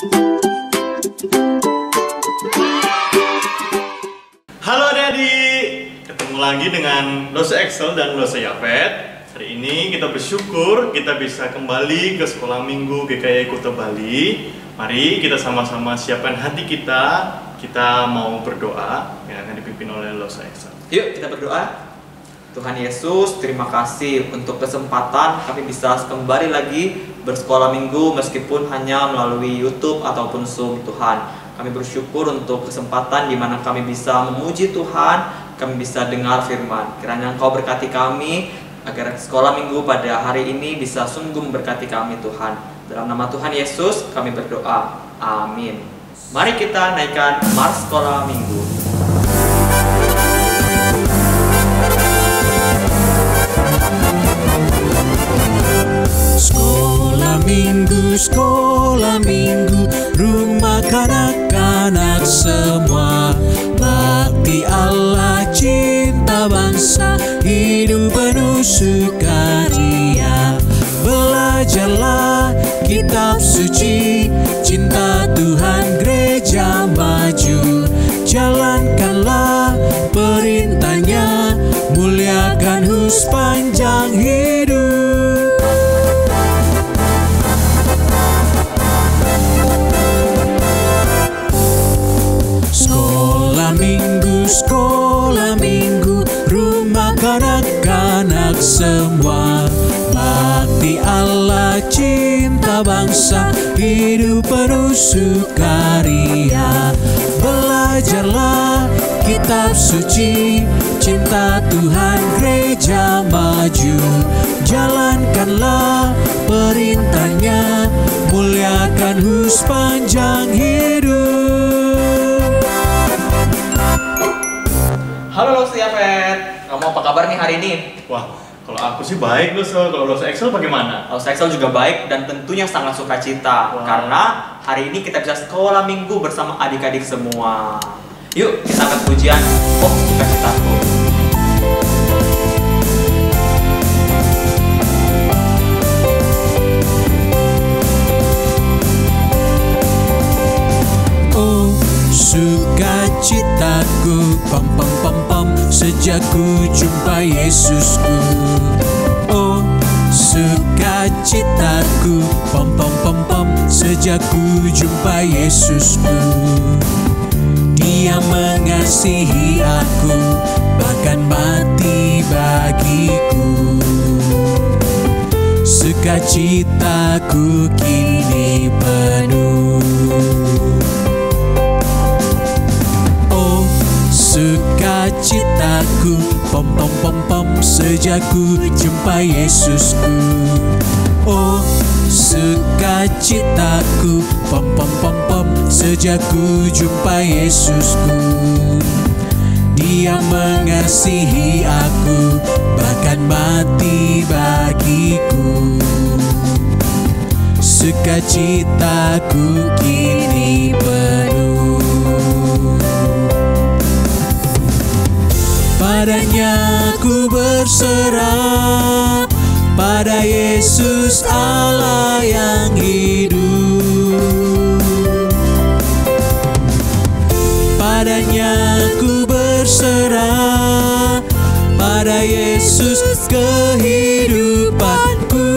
Halo adik-adik, ketemu lagi dengan Dosa Excel dan Dosa Yafet. Hari ini kita bersyukur kita bisa kembali ke sekolah minggu GKI Kuta Bali. Mari kita sama-sama siapkan hati kita. Kita mau berdoa yang akan dipimpin oleh Dosa Excel. Yuk kita berdoa. Tuhan Yesus, terima kasih untuk kesempatan kami bisa kembali lagi bersekolah minggu meskipun hanya melalui YouTube ataupun Zoom. Tuhan, kami bersyukur untuk kesempatan di mana kami bisa memuji Tuhan, kami bisa dengar firman. Kiranya Engkau berkati kami agar sekolah minggu pada hari ini bisa sungguh memberkati kami Tuhan. Dalam nama Tuhan Yesus kami berdoa. Amin. Mari kita naikkan Mars Sekolah Minggu. Sekolah minggu, rumah kanak-kanak semua. Bakti Allah, cinta bangsa, hidup penuh sukaria. Belajarlah kitab suci, cinta Tuhan gereja maju. Jalankanlah perintahnya, muliakan sepanjang hidup. Sekolah minggu, rumah kanak-kanak semua. Bakti Allah, cinta bangsa, hidup penuh sukaria. Belajarlah kitab suci, cinta Tuhan gereja maju. Jalankanlah perintahnya, muliakan sepanjang hidup. Halo Dosa Yafet, kamu apa kabar nih hari ini? Wah, kalau aku sih baik Dosa. Kalau Dosa Excel bagaimana? Dosa Excel juga baik dan tentunya sangat sukacita. Wah. Karena hari ini kita bisa sekolah minggu bersama adik-adik semua. Yuk kita angkat pujian Oh Sukacitaku. Sukacitaku, pam pam pam pam, sejak ku jumpa Yesusku. Oh, sukacitaku, pam pam pam pam, sejak ku jumpa Yesusku. Dia mengasihi aku, bahkan mati bagiku. Sukacitaku kini penuh. Sukacitaku, pom pom pom pom, sejak ku jumpa Yesusku. Oh, sukacitaku, pom pom pom pom, sejak ku jumpa Yesusku. Dia mengasihi aku, bahkan mati bagiku. Sukacitaku kini penuh. Padanya ku berserah, pada Yesus Allah yang hidup. Padanya ku berserah, pada Yesus kehidupanku.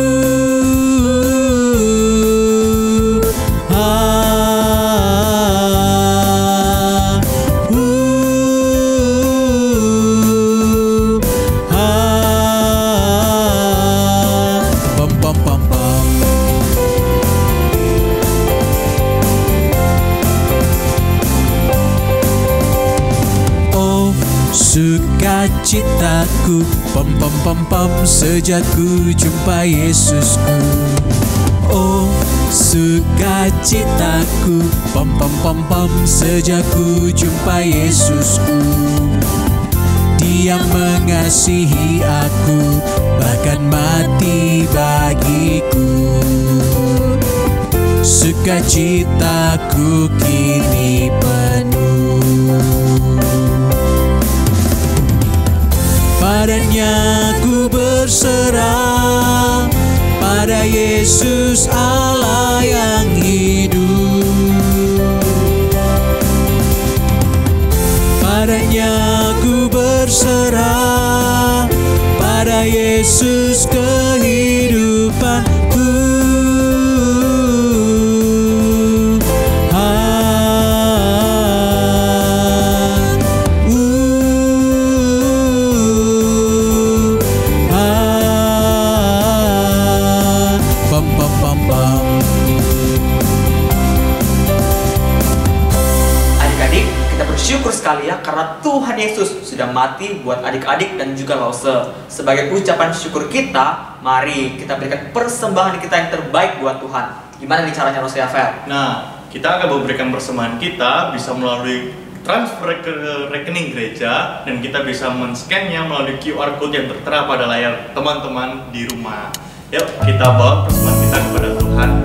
Sukacitaku, pam pam pam pam, sejak ku jumpa Yesusku. Oh, sukacitaku, pam pam pam pam, sejak ku jumpa Yesusku. Dia mengasihi aku, bahkan mati bagiku. Sukacitaku kini penuh. Padanya ku berserah, pada Yesus Allah yang hidup. sekali ya, karena Tuhan Yesus sudah mati buat adik-adik dan juga Lause. Sebagai ucapan syukur kita, mari kita berikan persembahan kita yang terbaik buat Tuhan. Gimana nih caranya, Lause Yafet? Nah, kita akan memberikan persembahan kita bisa melalui transfer ke rekening gereja, dan kita bisa men-scan-nya melalui QR code yang tertera pada layar teman-teman di rumah. Yuk, kita bawa persembahan kita kepada Tuhan.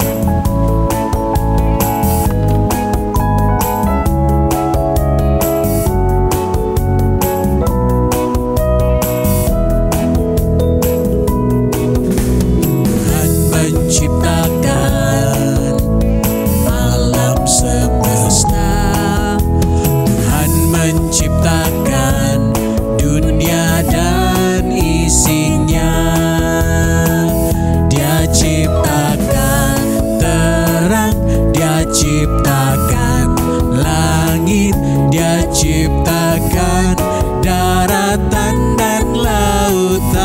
Ciptakan langit, Dia ciptakan daratan dan lautan,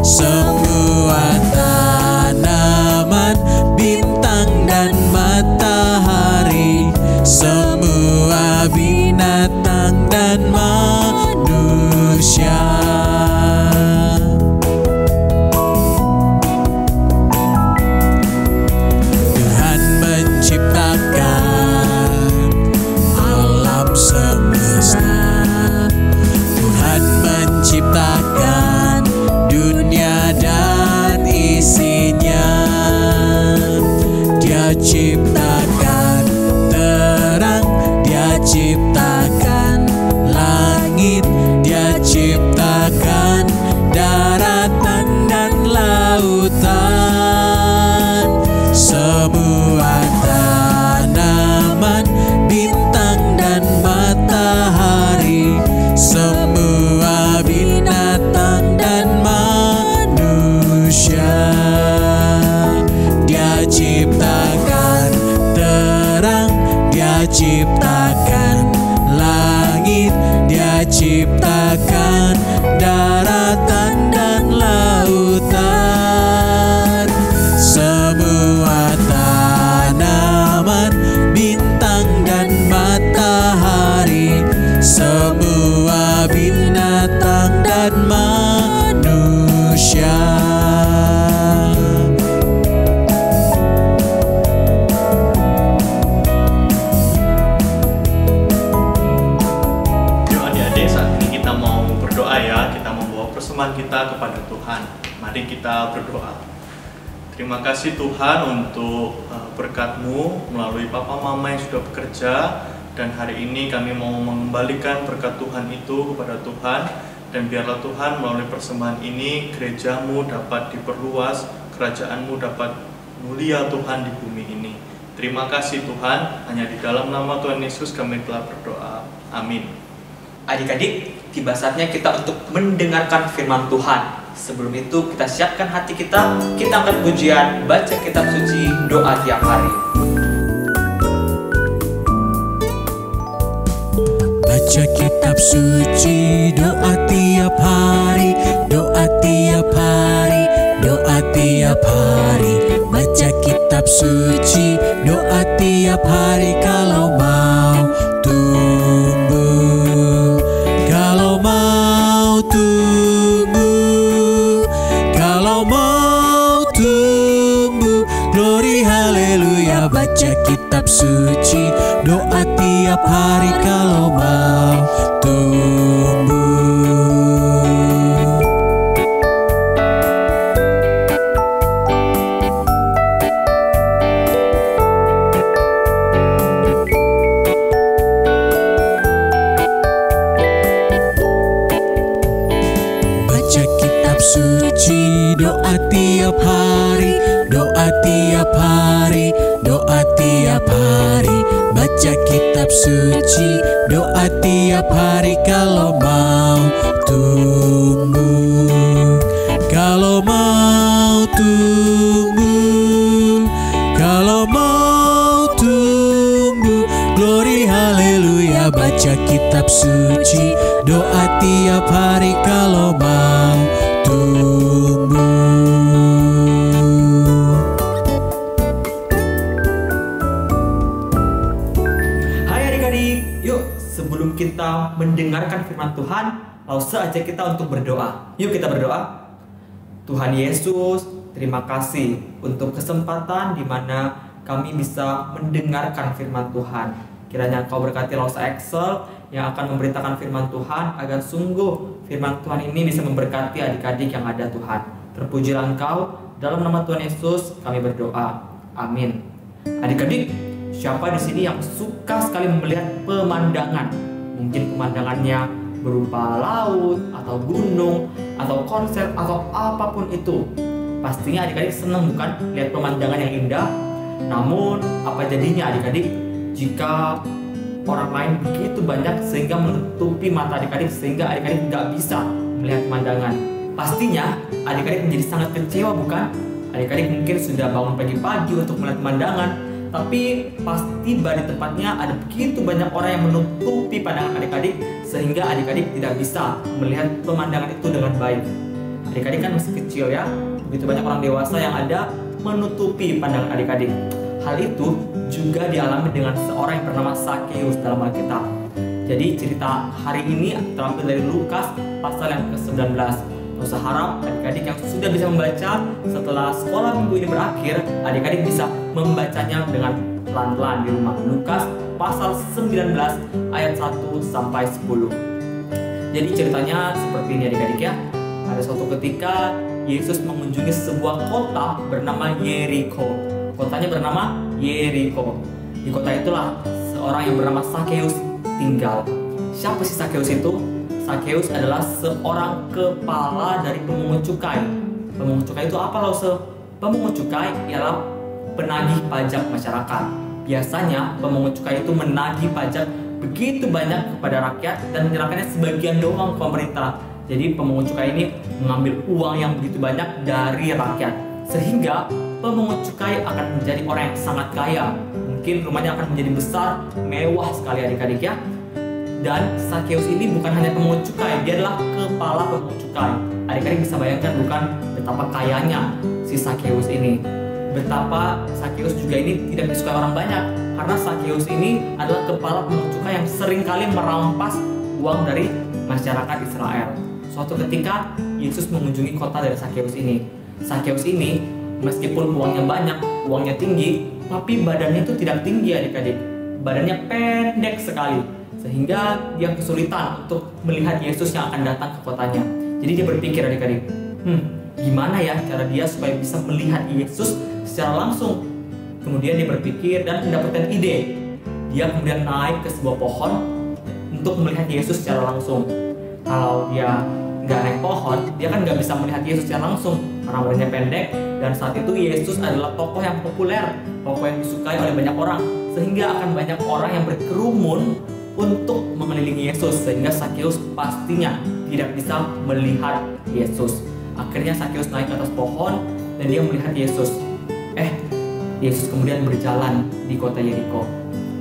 semua tanaman, bintang dan matahari, semua binatang dan manusia. Ciptakan dunia dan isinya, Dia ciptakan terang, Dia ciptakan langit, Dia ciptakan daratan dan lautan, semua tanaman, bintang dan matahari, semua binatang dan manusia. Dia ciptakan terang, Dia ciptakan langit, Dia ciptakan daratan dan lautan, semua tanaman, bintang dan matahari, semua binatang dan manusia. Yuk adik-adik, saat ini kita mau berdoa ya. Kita membawa persembahan kita kepada Tuhan. Mari kita berdoa. Terima kasih Tuhan untuk berkat-Mu melalui Papa Mama yang sudah bekerja. Dan hari ini kami mau mengembalikan berkat Tuhan itu kepada Tuhan. Dan biarlah Tuhan melalui persembahan ini gereja-Mu dapat diperluas, kerajaan-Mu dapat mulia Tuhan di bumi ini. Terima kasih Tuhan, hanya di dalam nama Tuhan Yesus kami telah berdoa. Amin. Adik-adik, tiba saatnya kita untuk mendengarkan firman Tuhan. Sebelum itu kita siapkan hati kita angkat pujian, baca kitab suci, doa tiap hari. Baca kitab suci, doa tiap hari, doa tiap hari, doa tiap hari. Baca kitab suci, doa tiap hari kalau mau tumbuh, kalau mau tumbuh, kalau mau tumbuh. Glory haleluya. Baca kitab suci, doa tiap hari kalau mau tumbuh. Baca kitab suci, doa tiap hari, doa tiap hari, doa tiap hari. Baca kitab suci, doa tiap hari kalau mau tumbuh, kalau mau tumbuh, kalau mau tumbuh. Glory haleluya. Baca kitab suci, doa tiap hari kalau mau tumbuh. Hai adik-adik, yuk kita mendengarkan firman Tuhan, langsung saja kita untuk berdoa. Yuk kita berdoa. Tuhan Yesus, terima kasih untuk kesempatan di mana kami bisa mendengarkan firman Tuhan. Kiranya Engkau berkati Losa Excel yang akan memberitakan firman Tuhan, agar sungguh firman Tuhan ini bisa memberkati adik-adik yang ada, Tuhan. Terpujilah Engkau, dalam nama Tuhan Yesus kami berdoa. Amin. Adik-adik, siapa di sini yang suka sekali melihat pemandangan? Mungkin pemandangannya berupa laut, atau gunung, atau konser, atau apapun itu. Pastinya adik-adik senang bukan lihat pemandangan yang indah? Namun, apa jadinya adik-adik jika orang lain begitu banyak sehingga menutupi mata adik-adik, sehingga adik-adik tidak bisa melihat pemandangan? Pastinya adik-adik menjadi sangat kecewa bukan? Adik-adik mungkin sudah bangun pagi-pagi untuk melihat pemandangan, tapi pasti pada tempatnya ada begitu banyak orang yang menutupi pandangan adik-adik, sehingga adik-adik tidak bisa melihat pemandangan itu dengan baik. Adik-adik kan masih kecil ya, begitu banyak orang dewasa yang ada menutupi pandangan adik-adik. Hal itu juga dialami dengan seorang yang bernama Sakeus dalam Alkitab. Jadi cerita hari ini terambil dari Lukas pasal yang ke-19. Saya harap adik-adik yang sudah bisa membaca setelah sekolah minggu ini berakhir, adik-adik bisa membacanya dengan pelan-pelan di rumah. Lukas pasal 19 ayat 1 sampai 10. Jadi ceritanya seperti ini adik-adik ya. Pada suatu ketika Yesus mengunjungi sebuah kota bernama Yeriko. Kotanya bernama Yeriko. Di kota itulah seorang yang bernama Sakeus tinggal. Siapa sih Sakeus itu? Sakeus adalah seorang kepala dari pemungut cukai. Pemungut cukai itu apa loh? Pemungut cukai ialah penagih pajak masyarakat. Biasanya pemungut cukai itu menagih pajak begitu banyak kepada rakyat dan menyerahkannya sebagian doang ke pemerintah. Jadi pemungut cukai ini mengambil uang yang begitu banyak dari rakyat, sehingga pemungut cukai akan menjadi orang yang sangat kaya. Mungkin rumahnya akan menjadi besar, mewah sekali adik-adik ya. Dan Sakeus ini bukan hanya pemungut cukai, dia adalah kepala pemungut cukai. Adik-adik bisa bayangkan bukan betapa kayanya si Sakeus ini. Betapa Sakeus juga ini tidak disukai orang banyak, karena Sakeus ini adalah kepala pemungut cukai yang seringkali merampas uang dari masyarakat Israel. Suatu ketika Yesus mengunjungi kota dari Sakeus ini. Sakeus ini meskipun uangnya banyak, uangnya tinggi, tapi badannya itu tidak tinggi adik-adik. Badannya pendek sekali, sehingga dia kesulitan untuk melihat Yesus yang akan datang ke kotanya. Jadi dia berpikir adik-adik, gimana ya cara dia supaya bisa melihat Yesus secara langsung? Kemudian dia berpikir dan mendapatkan ide. Dia kemudian naik ke sebuah pohon untuk melihat Yesus secara langsung. Kalau dia nggak naik pohon, dia kan nggak bisa melihat Yesus secara langsung karena badannya pendek. Dan saat itu Yesus adalah tokoh yang populer, tokoh yang disukai oleh banyak orang, sehingga akan banyak orang yang berkerumun untuk mengelilingi Yesus, sehingga Sakeus pastinya tidak bisa melihat Yesus. Akhirnya Sakeus naik ke atas pohon dan dia melihat Yesus. Yesus kemudian berjalan di kota Yeriko.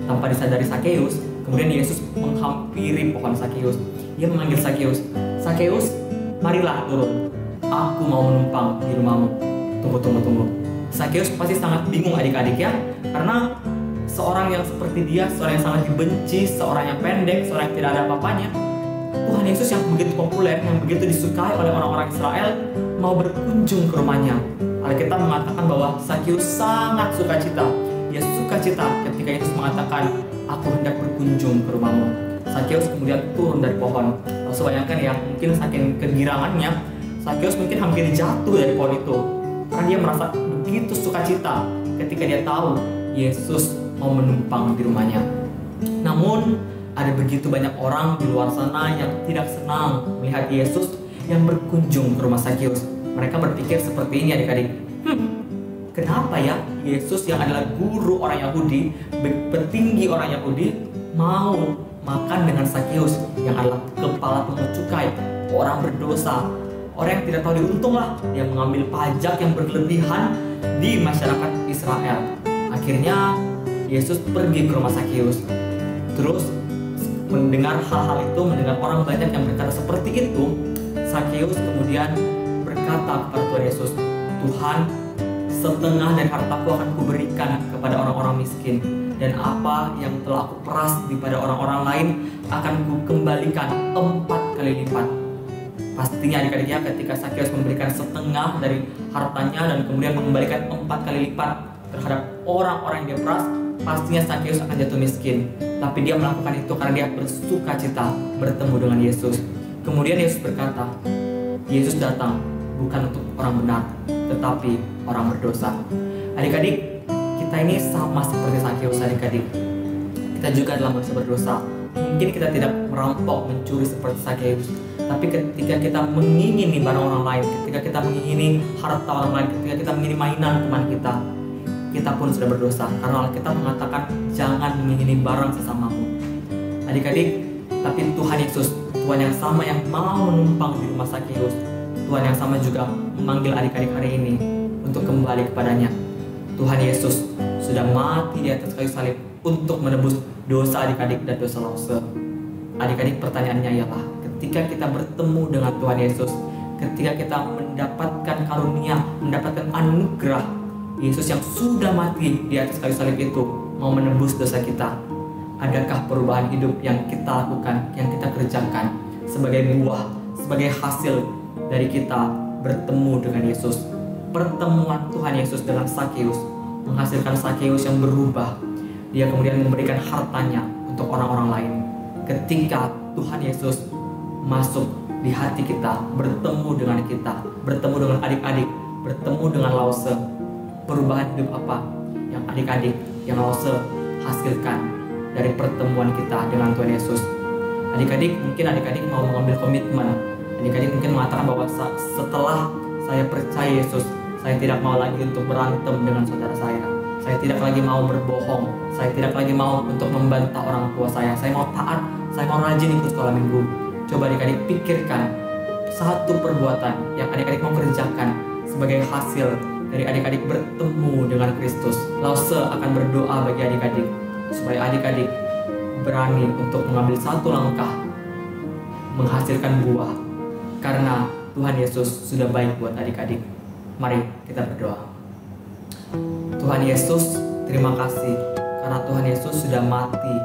Tanpa disadari Sakeus, kemudian Yesus menghampiri pohon Sakeus. Dia memanggil Sakeus, "Sakeus, marilah turun. Aku mau menumpang di rumahmu." Tunggu. Sakeus pasti sangat bingung adik-adik ya, karena seorang yang seperti dia, seorang yang sangat dibenci, seorang yang pendek, seorang yang tidak ada apa-apanya, Tuhan Yesus yang begitu populer, yang begitu disukai oleh orang-orang Israel, mau berkunjung ke rumahnya. Alkitab mengatakan bahwa Sakeus sangat sukacita. Dia sukacita ketika Yesus mengatakan, "Aku hendak berkunjung ke rumahmu." Sakeus kemudian turun dari pohon. Lalu bayangkan ya, mungkin saking kegirangannya, Sakeus mungkin hampir jatuh dari pohon itu, karena dia merasa begitu sukacita ketika dia tahu Yesus mau menumpang di rumahnya. Namun ada begitu banyak orang di luar sana yang tidak senang melihat Yesus yang berkunjung ke rumah Sakeus. Mereka berpikir seperti ini adik-adik, kenapa ya Yesus yang adalah guru orang Yahudi, petinggi orang Yahudi, mau makan dengan Sakeus yang adalah kepala pemungut cukai, orang berdosa, orang yang tidak tahu diuntung lah. Dia mengambil pajak yang berlebihan di masyarakat Israel. Akhirnya Yesus pergi ke rumah Sakeus. Terus mendengar hal-hal itu, mendengar orang banyak yang berkata seperti itu, Sakeus kemudian berkata kepada Tuhan Yesus, "Tuhan, setengah dari hartaku akan kuberikan kepada orang-orang orang miskin, dan apa yang telah aku peras daripada orang-orang lain akan kukembalikan 4 kali lipat. Pastinya adik-adiknya ketika Sakeus memberikan setengah dari hartanya dan kemudian mengembalikan 4 kali lipat terhadap orang-orang yang dia peras, pastinya Sakeus akan jatuh miskin. Tapi dia melakukan itu karena dia bersuka cita bertemu dengan Yesus. Kemudian Yesus berkata, Yesus datang bukan untuk orang benar, tetapi orang berdosa. Adik-adik, kita ini sama seperti Sakeus adik-adik. Kita juga adalah manusia berdosa. Mungkin kita tidak merampok, mencuri seperti Sakeus, tapi ketika kita mengingini barang orang lain, ketika kita mengingini harta orang lain, ketika kita mengingini mainan teman kita pun sudah berdosa. Karena Alkitab mengatakan jangan mengingini barang sesamamu. Adik-adik, tapi Tuhan Yesus, Tuhan yang sama yang mau menumpang di rumah Sakeus, Tuhan yang sama juga memanggil adik-adik hari ini untuk kembali kepadanya. Tuhan Yesus sudah mati di atas kayu salib untuk menebus dosa adik-adik dan dosa Lause. Adik-adik, pertanyaannya ialah, ketika kita bertemu dengan Tuhan Yesus, ketika kita mendapatkan karunia, mendapatkan anugerah Yesus yang sudah mati di atas kayu salib itu mau menebus dosa kita, adakah perubahan hidup yang kita lakukan, yang kita kerjakan sebagai buah, sebagai hasil dari kita bertemu dengan Yesus? Pertemuan Tuhan Yesus dengan Sakeus menghasilkan Sakeus yang berubah. Dia kemudian memberikan hartanya untuk orang-orang lain. Ketika Tuhan Yesus masuk di hati kita, bertemu dengan kita, bertemu dengan adik-adik, bertemu dengan Lause, perubahan hidup apa yang adik-adik, yang Lause hasilkan dari pertemuan kita dengan Tuhan Yesus? Adik-adik, mungkin adik-adik mau mengambil komitmen. Adik-adik mungkin mengatakan bahwa setelah saya percaya Yesus, saya tidak mau lagi untuk berantem dengan saudara saya. Saya tidak lagi mau berbohong. Saya tidak lagi mau untuk membantah orang tua saya. Saya mau taat, saya mau rajin ikut sekolah minggu. Coba adik-adik pikirkan satu perbuatan yang adik-adik mau kerjakan sebagai hasil dari adik-adik bertemu dengan Kristus. Lause akan berdoa bagi adik-adik supaya adik-adik berani untuk mengambil satu langkah menghasilkan buah, karena Tuhan Yesus sudah baik buat adik-adik. Mari kita berdoa. Tuhan Yesus, terima kasih karena Tuhan Yesus sudah mati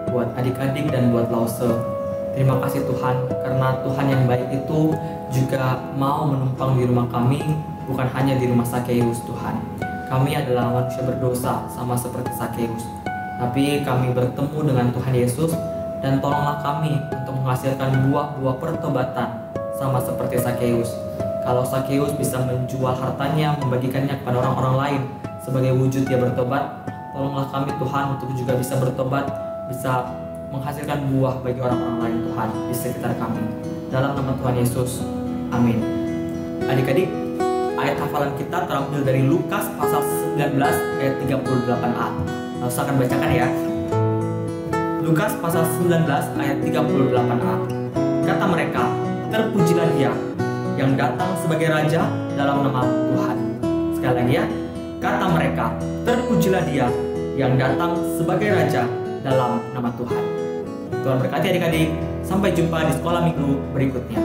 buat adik-adik dan buat Lause. Terima kasih Tuhan, karena Tuhan yang baik itu juga mau menumpang di rumah kami, bukan hanya di rumah Sakeus. Tuhan, kami adalah manusia berdosa sama seperti Sakeus, tapi kami bertemu dengan Tuhan Yesus, dan tolonglah kami untuk menghasilkan buah-buah pertobatan sama seperti Sakeus. Kalau Sakeus bisa menjual hartanya, membagikannya kepada orang-orang lain sebagai wujud dia bertobat, tolonglah kami Tuhan untuk juga bisa bertobat, bisa menghasilkan buah bagi orang-orang lain Tuhan di sekitar kami. Dalam nama Tuhan Yesus, amin. Adik-adik, ayat hafalan kita terambil dari Lukas pasal 19 ayat 38a. Saya akan bacakan ya. Lukas pasal 19 ayat 38a. Kata mereka, terpujilah dia yang datang sebagai raja dalam nama Tuhan. Sekali lagi ya. Kata mereka, terpujilah dia yang datang sebagai raja dalam nama Tuhan. Tuhan berkati adik-adik. Sampai jumpa di sekolah minggu berikutnya.